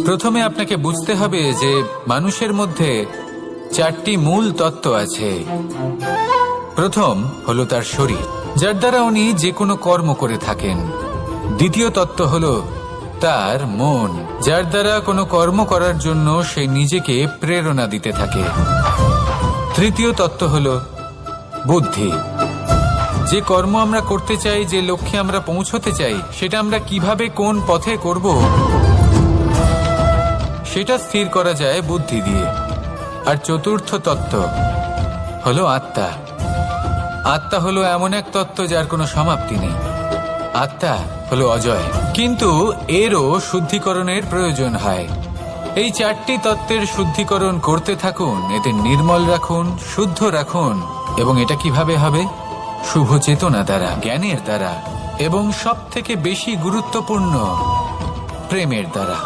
প্রথমে আপনাকে বুঝতে হবে যে মানুষের মধ্যে চারটি মূল তত্ত্ব আছে। প্রথম হলো তার শরীর, যার দ্বারা উনি যে কোনো কর্ম করে থাকেন। দ্বিতীয় তত্ত্ব হলো তার মন, যার দ্বারা কোনো কর্ম করার জন্য সে নিজেকে প্রেরণা দিতে থাকে। তৃতীয় তত্ত্ব হলো বুদ্ধি, যে কর্ম আমরা করতে চাই, যে লক্ষ্যে আমরা পৌঁছতে চাই, সেটা আমরা কিভাবে কোন পথে করব সেটা স্থির করা যায় বুদ্ধি দিয়ে। আর চতুর্থ তত্ত্ব হলো আত্মা। আত্মা হলো এমন এক তত্ত্ব যার কোনো সমাপ্তি নেই। আত্মা হলো অজয়, কিন্তু এরও শুদ্ধিকরণের প্রয়োজন হয়। এই চারটি তত্ত্বের শুদ্ধিকরণ করতে থাকুন, এদের নির্মল রাখুন, শুদ্ধ রাখুন। এবং এটা কিভাবে হবে? শুভ চেতনা দ্বারা, জ্ঞানের দ্বারা, এবং সব থেকে বেশি গুরুত্বপূর্ণ প্রেমের দ্বারা।